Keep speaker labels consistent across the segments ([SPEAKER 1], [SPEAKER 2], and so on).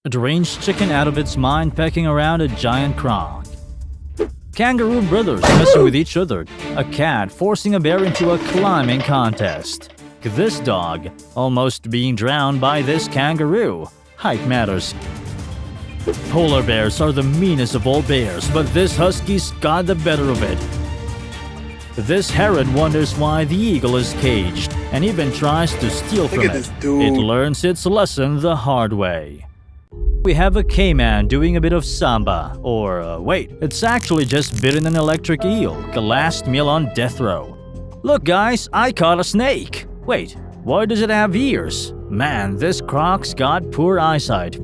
[SPEAKER 1] A deranged chicken out of its mind pecking around a giant croc. Kangaroo brothers messing with each other. A cat forcing a bear into a climbing contest. This dog almost being drowned by this kangaroo. Height matters. Polar bears are the meanest of all bears, but this husky's got the better of it. This heron wonders why the eagle is caged and even tries to steal from it. It learns its lesson the hard way. We have a Cayman doing a bit of samba, or wait, it's actually just bitten an electric eel, the last meal on death row. Look guys, I caught a snake! Wait, why does it have ears? Man, this croc's got poor eyesight.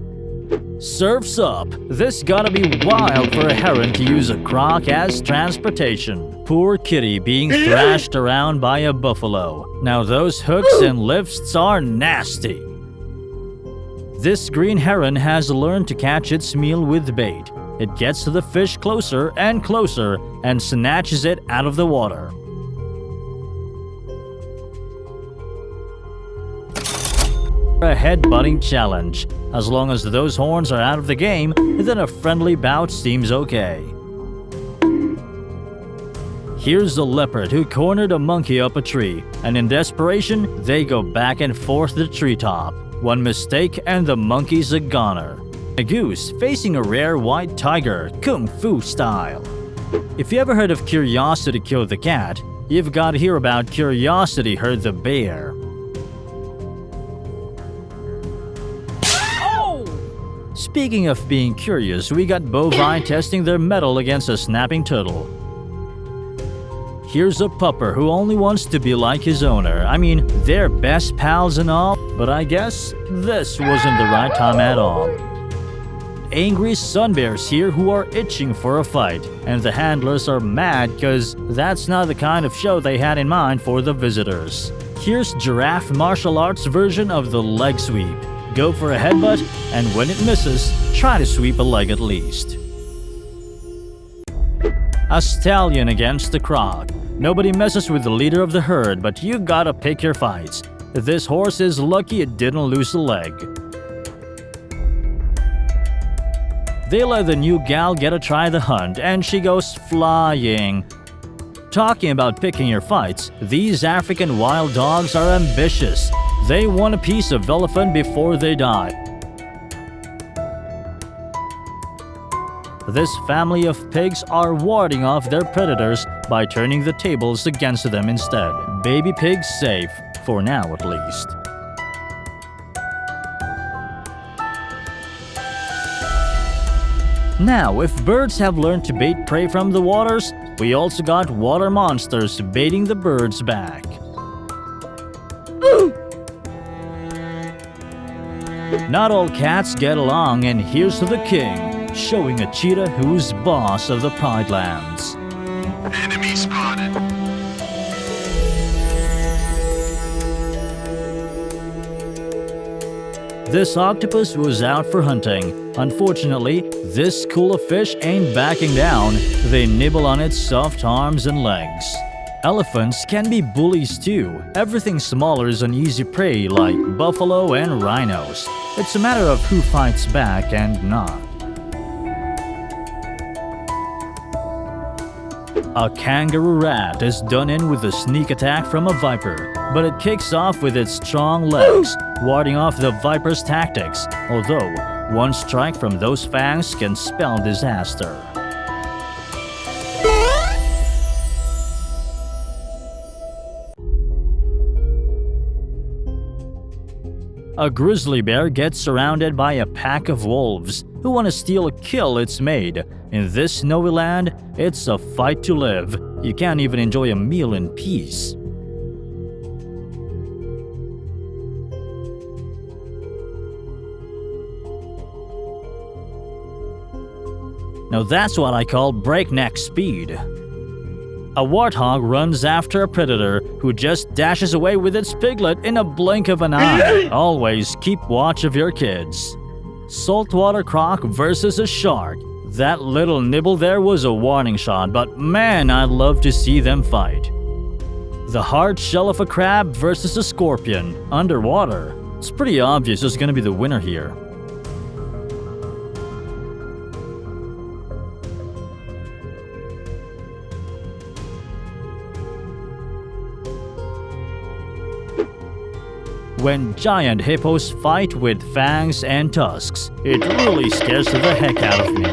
[SPEAKER 1] Surf's up! This gotta be wild for a heron to use a croc as transportation. Poor kitty being thrashed around by a buffalo. Now those hooks and lifts are nasty. This green heron has learned to catch its meal with bait. It gets to the fish closer and closer and snatches it out of the water. A head-butting challenge. As long as those horns are out of the game, then a friendly bout seems okay. Here's a leopard who cornered a monkey up a tree, and in desperation, they go back and forth the treetop. One mistake and the monkey's a goner. A goose facing a rare white tiger, kung fu style. If you ever heard of Curiosity Killed the Cat, you've got to hear about Curiosity Heard the Bear. Speaking of being curious, we got bovine testing their mettle against a snapping turtle. Here's a pupper who only wants to be like his owner. I mean, they're best pals and all, but I guess this wasn't the right time at all. Angry sun bears here who are itching for a fight, and the handlers are mad cause that's not the kind of show they had in mind for the visitors. Here's giraffe martial arts version of the leg sweep. Go for a headbutt, and when it misses, try to sweep a leg at least. A stallion against a croc. Nobody messes with the leader of the herd, but you gotta pick your fights. This horse is lucky it didn't lose a leg. They let the new gal get a try the hunt, and she goes flying. Talking about picking your fights, these African wild dogs are ambitious. They want a piece of elephant before they die. This family of pigs are warding off their predators by turning the tables against them instead. Baby pigs safe, for now at least. Now, if birds have learned to bait prey from the waters, we also got water monsters baiting the birds back. Not all cats get along, and here's to the king, showing a cheetah who's boss of the Pride Lands.
[SPEAKER 2] Enemy spotted.
[SPEAKER 1] This octopus was out for hunting. Unfortunately, this school of fish ain't backing down. They nibble on its soft arms and legs. Elephants can be bullies too. Everything smaller is an easy prey like buffalo and rhinos. It's a matter of who fights back and not. A kangaroo rat is done in with a sneak attack from a viper, but it kicks off with its strong legs, warding off the viper's tactics, although one strike from those fangs can spell disaster. A grizzly bear gets surrounded by a pack of wolves who want to steal or kill its mate. In this snowy land, it's a fight to live. You can't even enjoy a meal in peace. Now that's what I call breakneck speed. A warthog runs after a predator who just dashes away with its piglet in a blink of an eye. Always keep watch of your kids. Saltwater croc versus a shark. That little nibble there was a warning shot, but man, I'd love to see them fight. The hard shell of a crab versus a scorpion underwater. It's pretty obvious who's gonna be the winner here. When giant hippos fight with fangs and tusks, it really scares the heck out of me.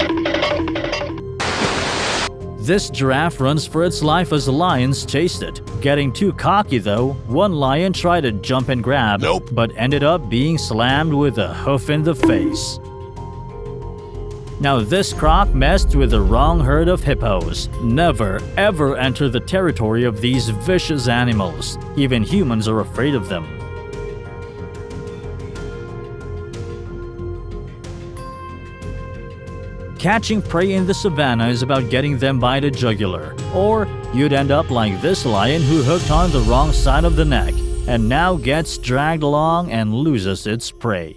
[SPEAKER 1] This giraffe runs for its life as lions chased it. Getting too cocky though, one lion tried to jump and grab, but ended up being slammed with a hoof in the face. Now this croc messed with the wrong herd of hippos. Never ever enter the territory of these vicious animals. Even humans are afraid of them. Catching prey in the savannah is about getting them by the jugular, or you'd end up like this lion who hooked on the wrong side of the neck and now gets dragged along and loses its prey.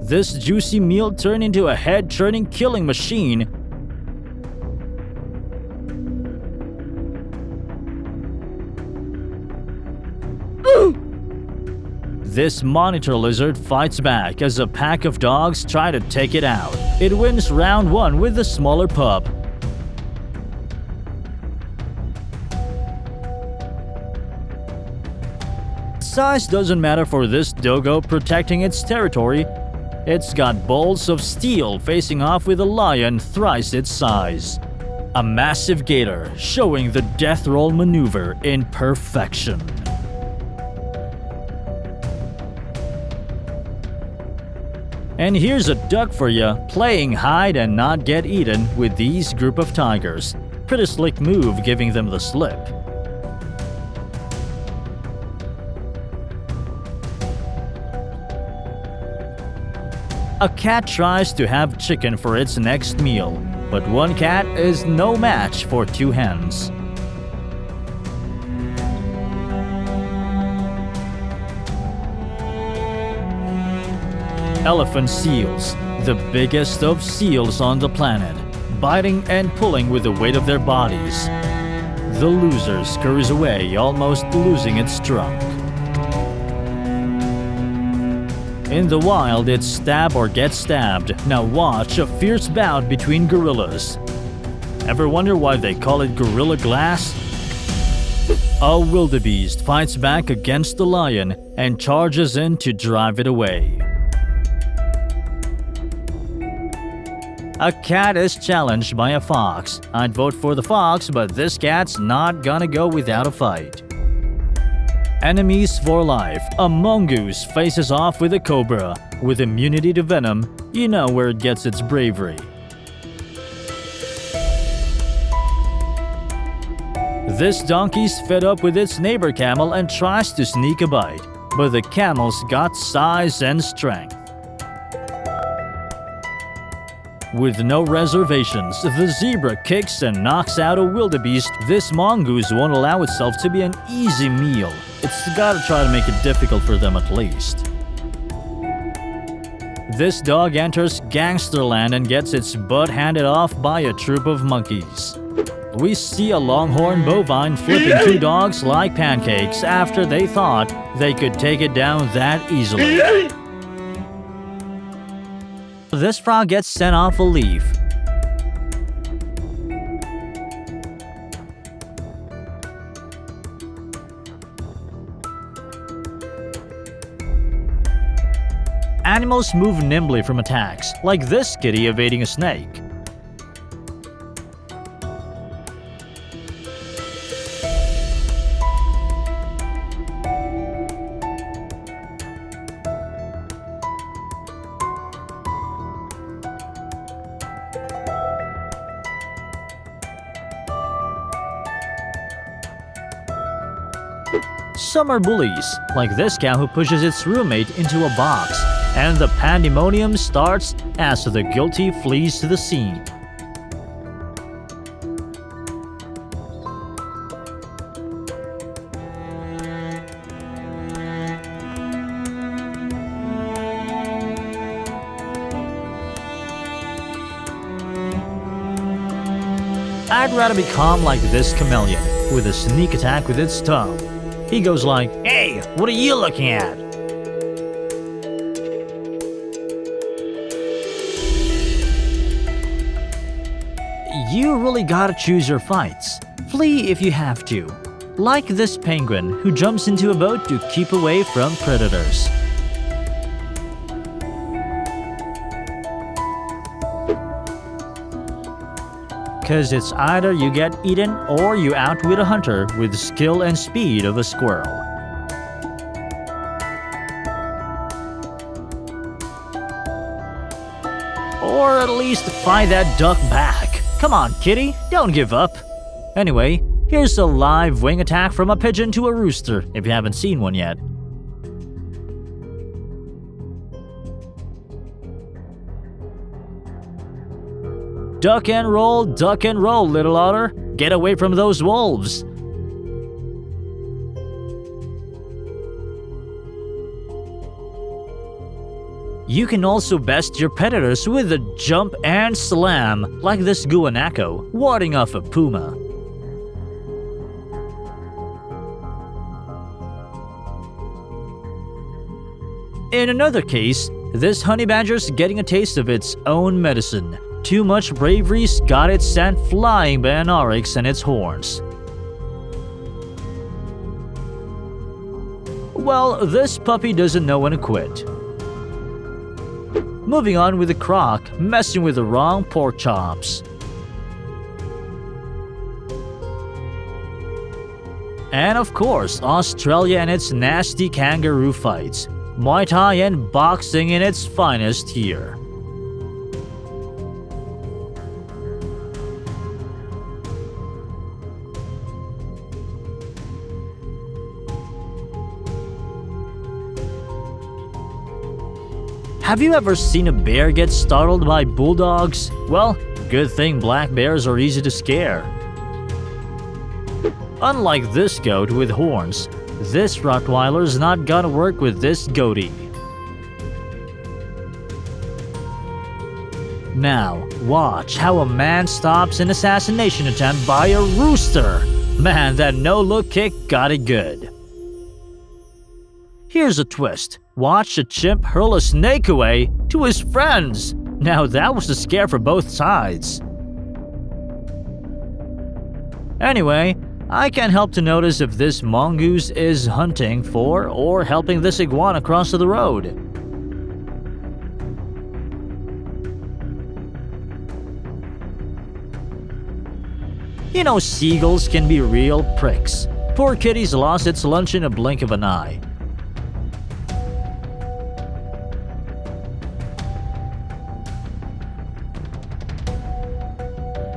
[SPEAKER 1] This juicy meal turned into a head-turning killing machine. This monitor lizard fights back as a pack of dogs try to take it out. It wins round 1 with the smaller pup. Size doesn't matter for this dogo protecting its territory. It's got balls of steel facing off with a lion thrice its size. A massive gator showing the death roll maneuver in perfection. And here's a duck for ya, playing hide and not get eaten with these group of tigers. Pretty slick move giving them the slip. A cat tries to have chicken for its next meal, but one cat is no match for 2 hens. Elephant seals, the biggest of seals on the planet, biting and pulling with the weight of their bodies. The loser scurries away, almost losing its trunk. In the wild, it's stab or get stabbed. Now watch a fierce bout between gorillas. Ever wonder why they call it Gorilla Glass? A wildebeest fights back against the lion and charges in to drive it away. A cat is challenged by a fox. I'd vote for the fox, but this cat's not gonna go without a fight. Enemies for life. A mongoose faces off with a cobra. With immunity to venom, you know where it gets its bravery. This donkey's fed up with its neighbor camel and tries to sneak a bite, but the camel's got size and strength. With no reservations, the zebra kicks and knocks out a wildebeest. This mongoose won't allow itself to be an easy meal. It's gotta try to make it difficult for them at least. This dog enters gangsterland and gets its butt handed off by a troop of monkeys. We see a longhorn bovine flipping 2 dogs like pancakes after they thought they could take it down that easily. This frog gets sent off a leaf. Animals move nimbly from attacks, like this kitty evading a snake. Some are bullies, like this cow who pushes its roommate into a box, and the pandemonium starts as the guilty flees to the scene. I'd rather be calm like this chameleon, with a sneak attack with its tongue. He goes like, "Hey, what are you looking at?" you really gotta choose your fights. Flee if you have to. Like this penguin who jumps into a boat to keep away from predators. Cause it's either you get eaten or you outwit a hunter with the skill and speed of a squirrel. Or at least fight that duck back. Come on, kitty, don't give up. Anyway, here's a live wing attack from a pigeon to a rooster, if you haven't seen one yet. Duck and roll, little otter. Get away from those wolves. You can also best your predators with a jump and slam, like this guanaco, warding off a puma. In another case, this honey badger's getting a taste of its own medicine. Too much bravery's got it sent flying by an oryx and its horns. Well, this puppy doesn't know when to quit. Moving on with the croc, messing with the wrong pork chops. And of course, Australia and its nasty kangaroo fights. Muay Thai and boxing in its finest here. Have you ever seen a bear get startled by bulldogs? Well, good thing black bears are easy to scare. Unlike this goat with horns, this Rottweiler's not gonna work with this goatee. Now, watch how a man stops an assassination attempt by a rooster. Man, that no-look kick got it good. Here's a twist. Watch a chimp hurl a snake away to his friends. Now that was a scare for both sides. Anyway, I can't help to notice if this mongoose is hunting for or helping this iguana cross the road. You know, seagulls can be real pricks. Poor kitty's lost its lunch in a blink of an eye.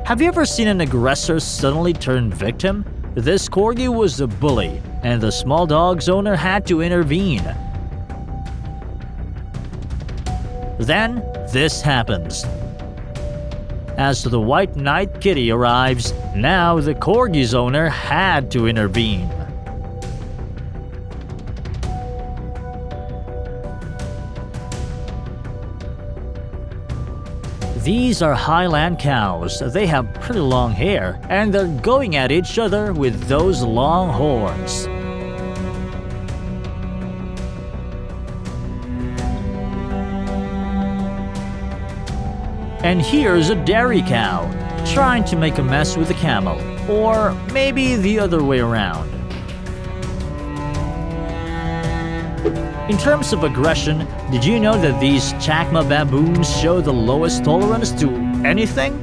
[SPEAKER 1] Have you ever seen an aggressor suddenly turn victim? This corgi was a bully, and the small dog's owner had to intervene. Then, this happens. As the white knight kitty arrives, now the corgi's owner had to intervene. These are Highland cows. They have pretty long hair, and they're going at each other with those long horns. And here's a dairy cow, trying to make a mess with a camel, or maybe the other way around. In terms of aggression, did you know that these Chacma baboons show the lowest tolerance to anything?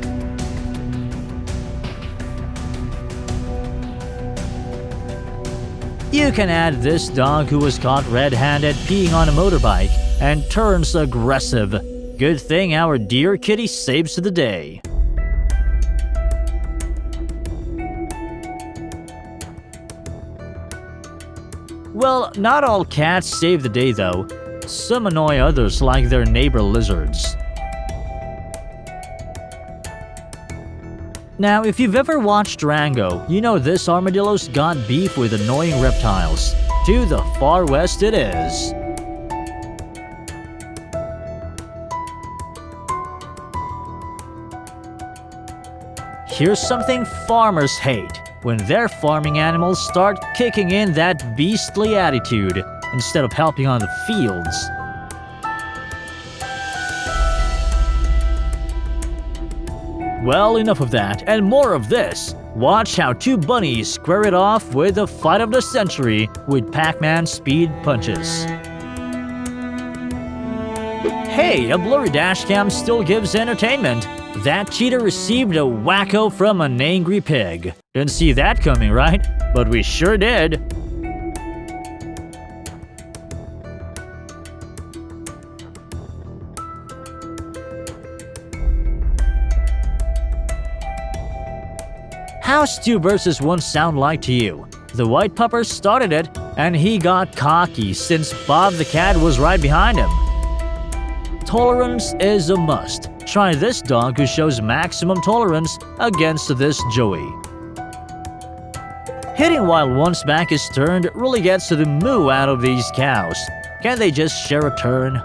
[SPEAKER 1] You can add this dog who was caught red-handed peeing on a motorbike and turns aggressive. Good thing our dear kitty saves the day. Well, not all cats save the day though. Some annoy others like their neighbor lizards. Now, if you've ever watched Rango, you know this armadillo's got beef with annoying reptiles. To the far west it is. Here's something farmers hate. When their farming animals start kicking in that beastly attitude instead of helping on the fields. Well, enough of that, and more of this. Watch how two bunnies square it off with the fight of the century with Pac-Man speed punches. Hey, a blurry dashcam still gives entertainment. That cheetah received a wacko from an angry pig. Didn't see that coming, right? But we sure did. How's 2 versus 1 sound like to you? The white pupper started it, and he got cocky since Bob the cat was right behind him. Tolerance is a must. Try this dog who shows maximum tolerance against this Joey. Hitting while one's back is turned really gets the moo out of these cows. Can't they just share a turn?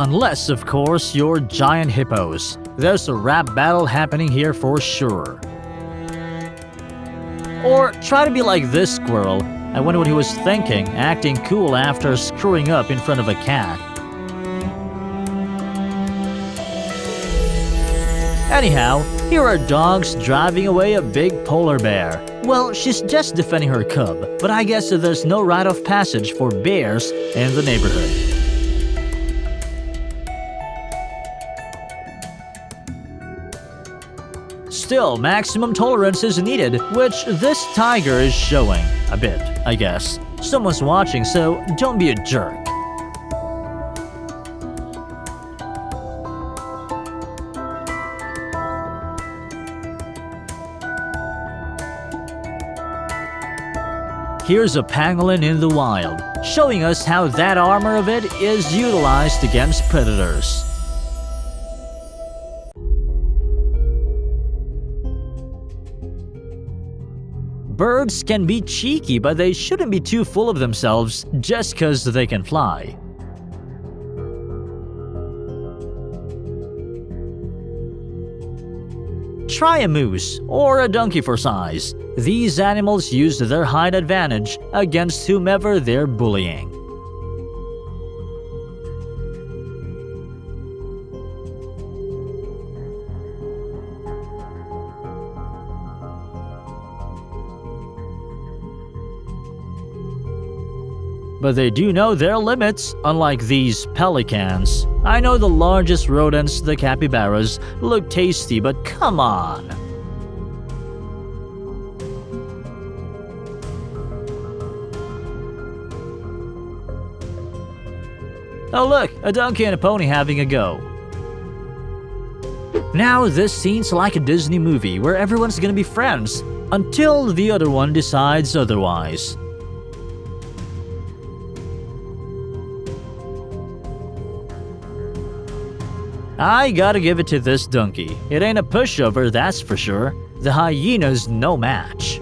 [SPEAKER 1] Unless, of course, you're giant hippos. There's a rap battle happening here for sure. Or try to be like this squirrel. I wonder what he was thinking, acting cool after screwing up in front of a cat. Anyhow, here are dogs driving away a big polar bear. Well, she's just defending her cub, but I guess there's no rite of passage for bears in the neighborhood. Still, maximum tolerance is needed, which this tiger is showing. A bit, I guess. Someone's watching, so don't be a jerk. Here's a pangolin in the wild, showing us how that armor of it is utilized against predators. Birds can be cheeky, but they shouldn't be too full of themselves just because they can fly. Try a moose, or a donkey for size. These animals use their height advantage against whomever they're bullying. But they do know their limits, unlike these pelicans. I know the largest rodents, the capybaras, look tasty, but come on! Oh look, a donkey and a pony having a go. Now this scene's like a Disney movie where everyone's gonna be friends, until the other one decides otherwise. I gotta give it to this donkey. It ain't a pushover, that's for sure. The hyena's no match.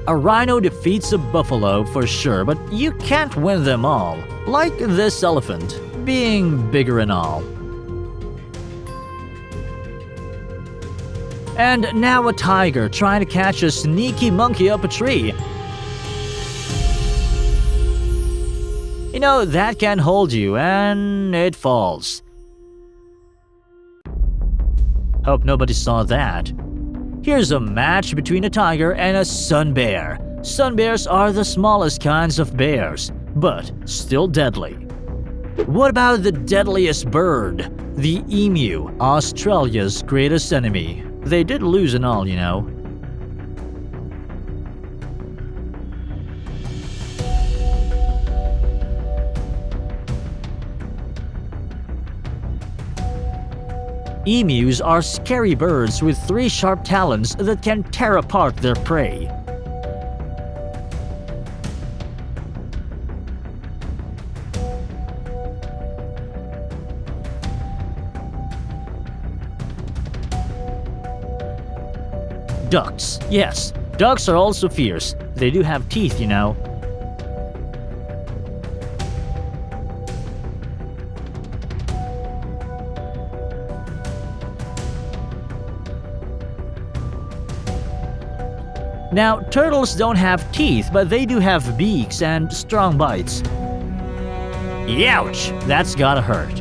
[SPEAKER 1] A rhino defeats a buffalo for sure, but you can't win them all. Like this elephant, being bigger and all. And now a tiger trying to catch a sneaky monkey up a tree. You know, that can hold you, and it falls. Hope nobody saw that. Here's a match between a tiger and a sun bear. Sun bears are the smallest kinds of bears, but still deadly. What about the deadliest bird? The emu, Australia's greatest enemy. They did lose and all, you know. Emus are scary birds with 3 sharp talons that can tear apart their prey. Ducks. Yes, ducks are also fierce. They do have teeth, you know. Now, turtles don't have teeth, but they do have beaks and strong bites. Youch! That's gotta hurt.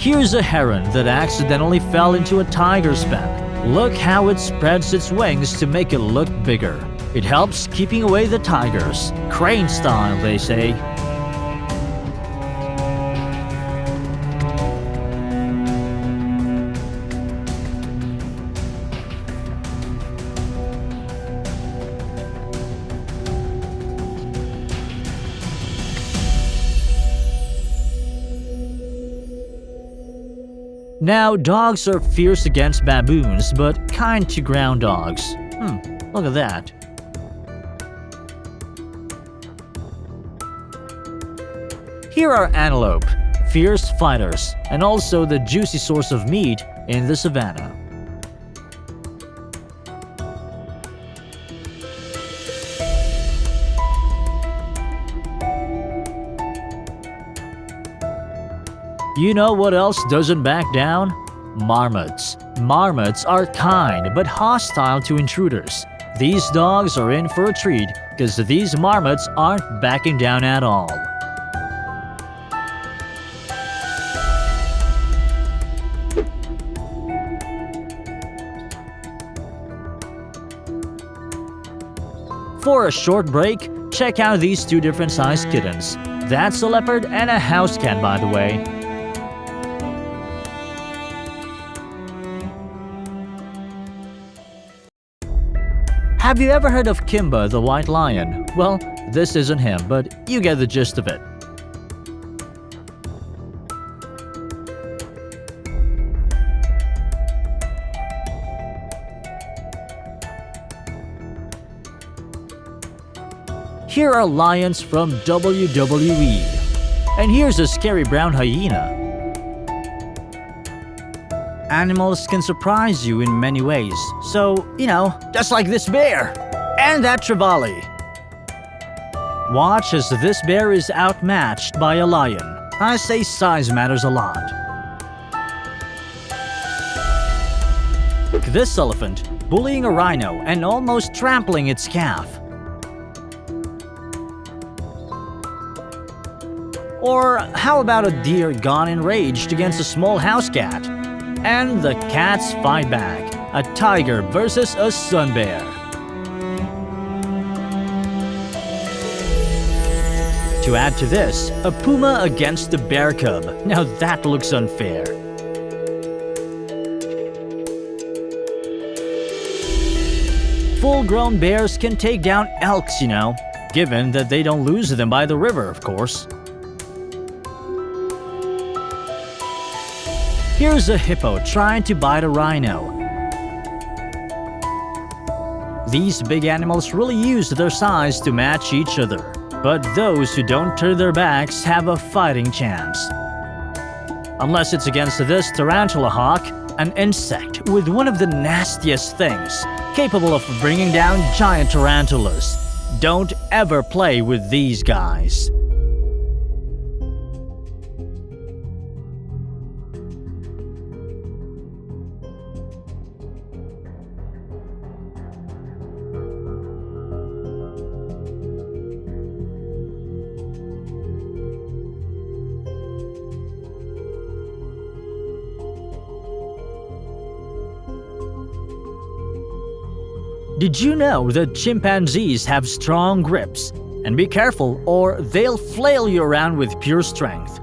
[SPEAKER 1] Here's a heron that accidentally fell into a tiger's pen. Look how it spreads its wings to make it look bigger. It helps keeping away the tigers. Crane style, they say. Now, dogs are fierce against baboons, but kind to ground dogs. Look at that. Here are antelope, fierce fighters, and also the juicy source of meat in the savannah. You know what else doesn't back down? Marmots. Marmots are kind but hostile to intruders. These dogs are in for a treat because these marmots aren't backing down at all. For a short break, check out these two different sized kittens. That's a leopard and a house cat, by the way. Have you ever heard of Kimba the white lion? Well, this isn't him, but you get the gist of it. Here are lions from WWE. And here's a scary brown hyena. Animals can surprise you in many ways. So, just like this bear. And that trevally. Watch as this bear is outmatched by a lion. I say size matters a lot. This elephant bullying a rhino and almost trampling its calf. Or how about a deer gone enraged against a small house cat? And the cats fight back. A tiger versus a sun bear. To add to this, a puma against a bear cub. Now that looks unfair. Full-grown bears can take down elks, given that they don't lose them by the river, of course. Here's a hippo trying to bite a rhino. These big animals really use their size to match each other, but those who don't turn their backs have a fighting chance. Unless it's against this tarantula hawk, an insect with one of the nastiest things, capable of bringing down giant tarantulas. Don't ever play with these guys. Did you know that chimpanzees have strong grips? And be careful or they'll flail you around with pure strength.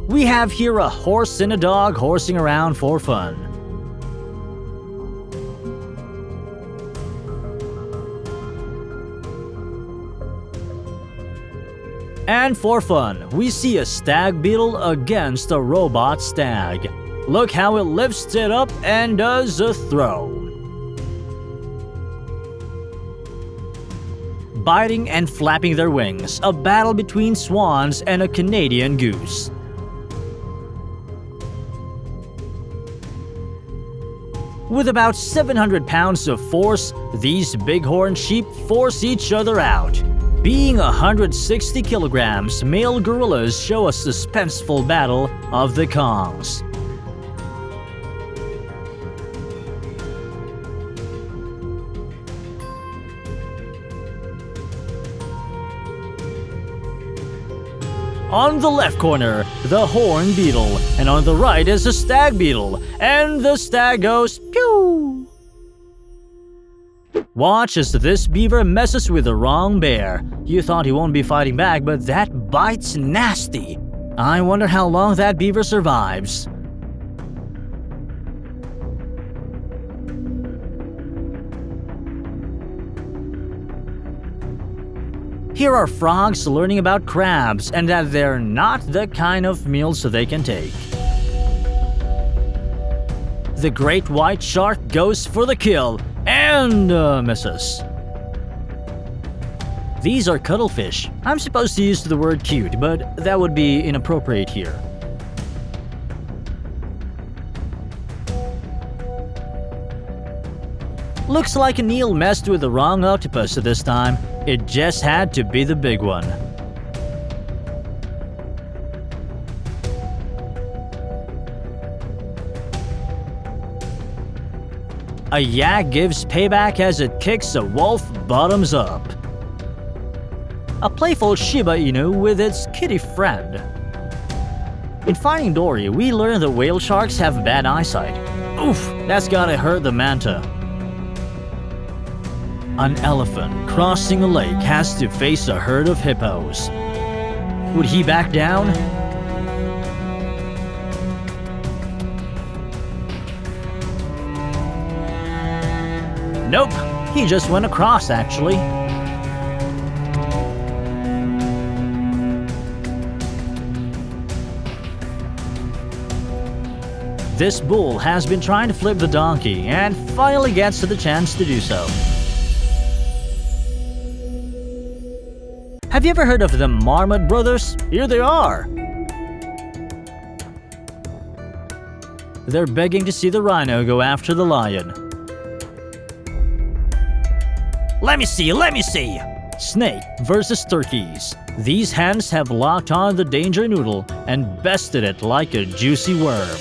[SPEAKER 1] We have here a horse and a dog horsing around for fun. And for fun, we see a stag beetle against a robot stag. Look how it lifts it up and does a throw. Biting and flapping their wings, a battle between swans and a Canadian goose. With about 700 pounds of force, these bighorn sheep force each other out. Being 160 kilograms, male gorillas show a suspenseful battle of the Kongs. On the left corner, the horn beetle, and on the right is the stag beetle, and the stag goes pew! Watch as this beaver messes with the wrong bear. You thought he won't be fighting back, but that bite's nasty. I wonder how long that beaver survives. Here are frogs learning about crabs and that they're not the kind of meals they can take. The great white shark goes for the kill and misses. These are cuttlefish. I'm supposed to use the word cute, but that would be inappropriate here. Looks like an eel messed with the wrong octopus this time. It just had to be the big one. A yak gives payback as it kicks a wolf bottoms up. A playful Shiba Inu with its kitty friend. In Finding Dory, we learn that whale sharks have bad eyesight. Oof, that's gotta hurt the manta. An elephant crossing a lake has to face a herd of hippos. Would he back down? Nope, he just went across actually. This bull has been trying to flip the donkey and finally gets the chance to do so. Have you ever heard of the Marmot Brothers? Here they are! They're begging to see the rhino go after the lion. Let me see, let me see! Snake versus turkeys. These hens have locked on the danger noodle and bested it like a juicy worm.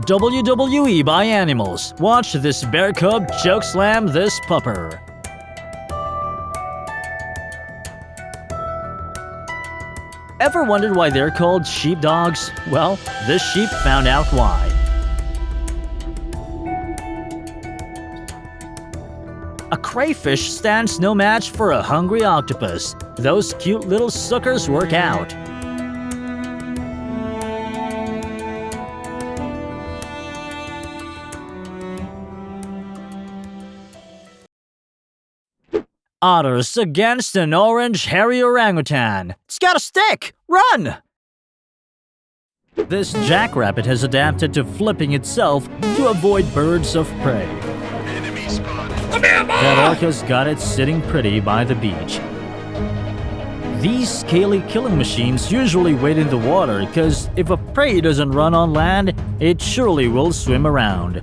[SPEAKER 1] WWE by animals. Watch this bear cub chokeslam this pupper. Ever wondered why they're called sheepdogs? Well, this sheep found out why. A crayfish stands no match for a hungry octopus. Those cute little suckers work out. Otters against an orange hairy orangutan. It's got a stick! Run! This jackrabbit has adapted to flipping itself to avoid birds of prey.
[SPEAKER 2] Enemy spotted.
[SPEAKER 1] That orca's got it sitting pretty by the beach. These scaly killing machines usually wait in the water because if a prey doesn't run on land, it surely will swim around.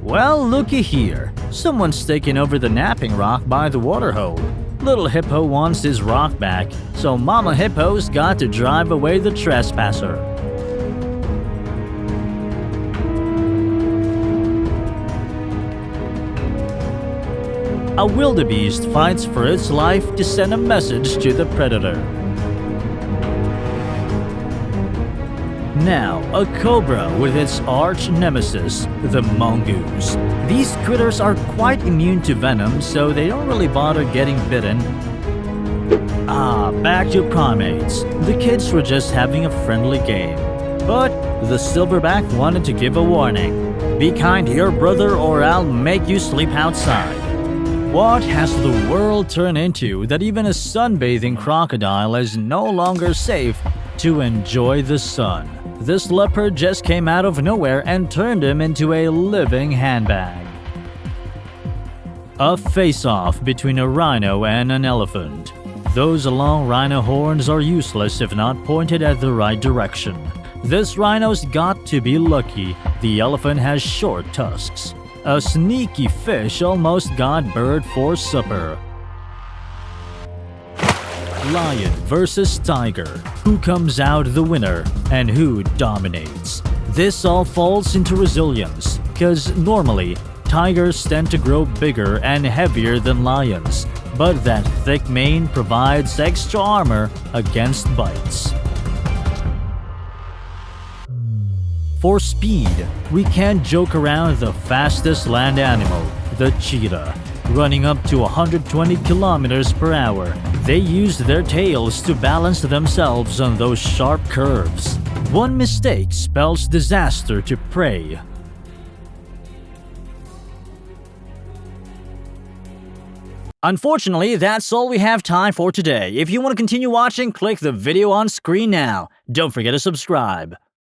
[SPEAKER 1] Well, looky here. Someone's taking over the napping rock by the water hole. Little Hippo wants his rock back, so Mama Hippo's got to drive away the trespasser. A wildebeest fights for its life to send a message to the predator. Now, a cobra with its arch nemesis, the mongoose. These critters are quite immune to venom, so they don't really bother getting bitten. Back to primates. The kids were just having a friendly game. But the silverback wanted to give a warning. Be kind to your brother or I'll make you sleep outside. What has the world turned into that even a sunbathing crocodile is no longer safe to enjoy the sun? This leopard just came out of nowhere and turned him into a living handbag. A face-off between a rhino and an elephant. Those long rhino horns are useless if not pointed at the right direction. This rhino's got to be lucky. The elephant has short tusks. A sneaky fish almost got bird for supper. Lion versus tiger. Who comes out the winner and who dominates? This all falls into resilience, cause normally, tigers tend to grow bigger and heavier than lions, but that thick mane provides extra armor against bites. For speed, we can't joke around the fastest land animal, the cheetah. Running up to 120 kilometers per hour, they use their tails to balance themselves on those sharp curves. One mistake spells disaster to prey. Unfortunately, that's all we have time for today. If you want to continue watching, click the video on screen now. Don't forget to subscribe.